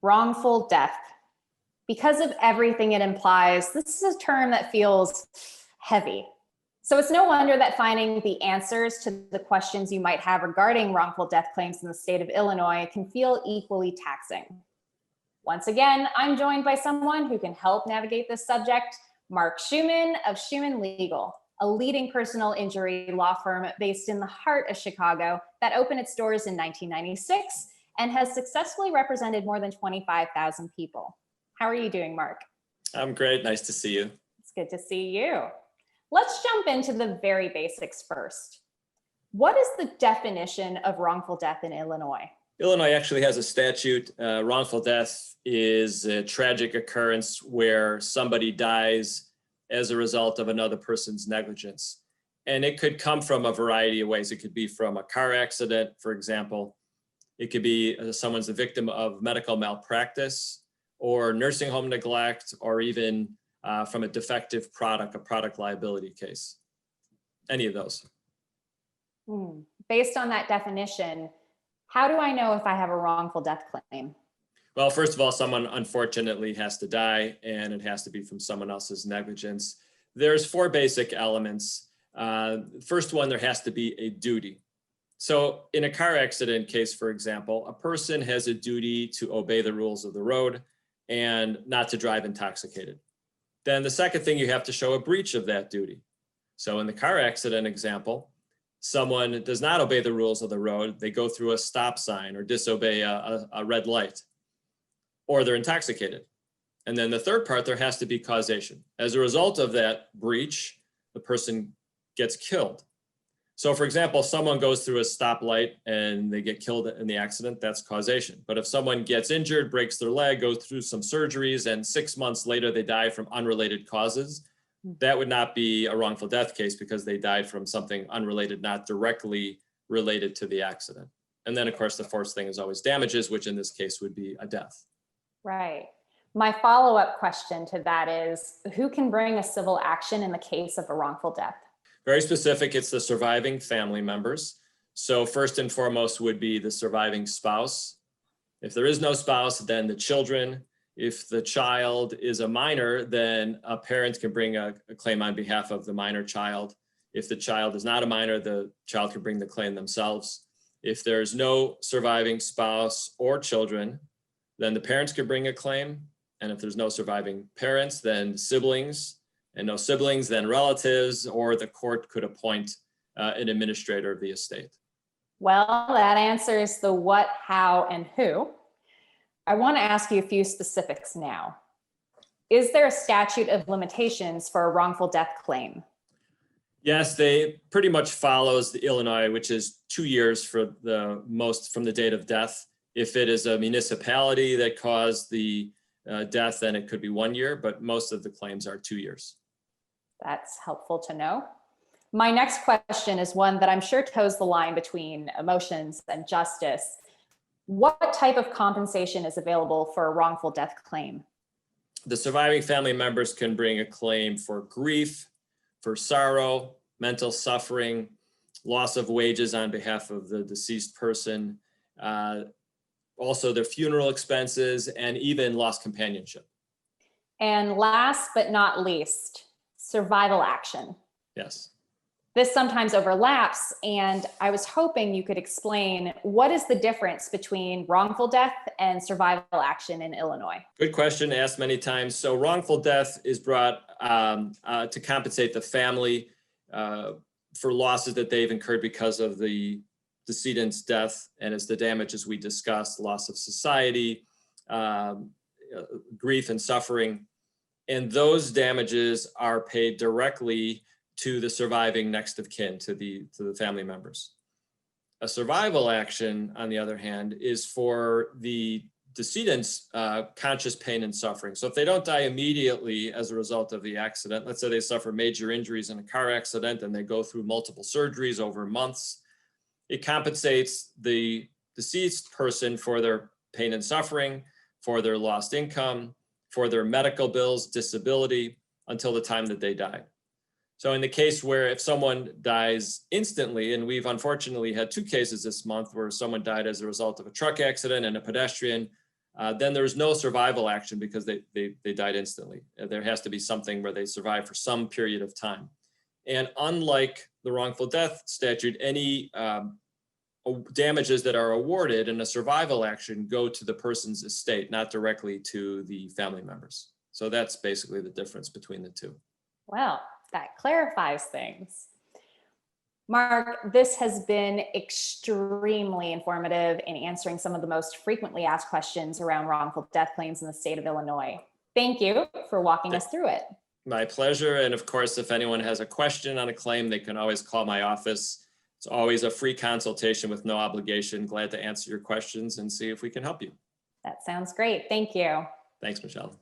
Wrongful death. Because of everything it implies, this is a term that feels heavy. So it's no wonder that finding the answers to the questions you might have regarding wrongful death claims in the state of Illinois can feel equally taxing. Once again, I'm joined by someone who can help navigate this subject, Mark Schuman of Schuman Legal, a leading personal injury law firm based in the heart of Chicago that opened its doors in 1996 and has successfully represented more than 25,000 people. How are you doing, Mark? I'm great. Nice to see you. It's good to see you. Let's jump into the very basics first. What is the definition of wrongful death in Illinois? Illinois actually has a statute. Wrongful death is a tragic occurrence where somebody dies as a result of another person's negligence. And it could come from a variety of ways. It could be from a car accident, for example. It could be someone's a victim of medical malpractice or nursing home neglect, or even from a defective product, a product liability case. Any of those. Based on that definition, how do I know if I have a wrongful death claim? Well, first of all, someone unfortunately has to die, and it has to be from someone else's negligence. There's four basic elements. First one, there has to be a duty. So in a car accident case, for example, a person has a duty to obey the rules of the road and not to drive intoxicated. Then the second thing, you have to show a breach of that duty. So in the car accident example, someone does not obey the rules of the road. They go through a stop sign or disobey a red light, or they're intoxicated. And then the third part, there has to be causation. As a result of that breach, the person gets killed. So for example, someone goes through a stoplight and they get killed in the accident, that's causation. But if someone gets injured, breaks their leg, goes through some surgeries, and 6 months later they die from unrelated causes, that would not be a wrongful death case because they died from something unrelated, not directly related to the accident. And then of course, the fourth thing is always damages, which in this case would be a death. Right. My follow-up question to that is, who can bring a civil action in the case of a wrongful death? Very specific, it's the surviving family members. So first and foremost would be the surviving spouse. If there is no spouse, then the children. If the child is a minor, then a parent can bring a claim on behalf of the minor child. If the child is not a minor, the child can bring the claim themselves. If there's no surviving spouse or children, then the parents could bring a claim. And if there's no surviving parents, then siblings, and no siblings, then relatives, or the court could appoint an administrator of the estate. Well, that answers the what, how, and who. I want to ask you a few specifics now. Is there a statute of limitations for a wrongful death claim? Yes, they pretty much follows the Illinois, which is 2 years for the most from the date of death. If it is a municipality that caused the death, then it could be 1 year, but most of the claims are 2 years. That's helpful to know. My next question is one that I'm sure toes the line between emotions and justice. What type of compensation is available for a wrongful death claim? The surviving family members can bring a claim for grief, for sorrow, mental suffering, loss of wages on behalf of the deceased person, also their funeral expenses, and even lost companionship. And last but not least, survival action. Yes. This sometimes overlaps, and I was hoping you could explain what is the difference between wrongful death and survival action in Illinois? Good question, asked many times. So wrongful death is brought to compensate the family for losses that they've incurred because of the decedent's death, and it's the damages we discussed, loss of society, grief and suffering. And those damages are paid directly to the surviving next of kin, to the family members. A survival action, on the other hand, is for the decedent's conscious pain and suffering. So if they don't die immediately as a result of the accident, let's say they suffer major injuries in a car accident and they go through multiple surgeries over months, it compensates the deceased person for their pain and suffering, for their lost income, for their medical bills, disability, until the time that they die. So in the case where if someone dies instantly, and we've unfortunately had 2 cases this month where someone died as a result of a truck accident and a pedestrian, then there's no survival action because they died instantly. There has to be something where they survive for some period of time. And unlike the wrongful death statute, any damages that are awarded in a survival action go to the person's estate, not directly to the family members. So that's basically the difference between the two. Well, that clarifies things. Mark, this has been extremely informative in answering some of the most frequently asked questions around wrongful death claims in the state of Illinois. Thank you for walking us through it. My pleasure. And of course, if anyone has a question on a claim, they can always call my office. It's always a free consultation with no obligation. Glad to answer your questions and see if we can help you. That sounds great. Thank you. Thanks, Michelle.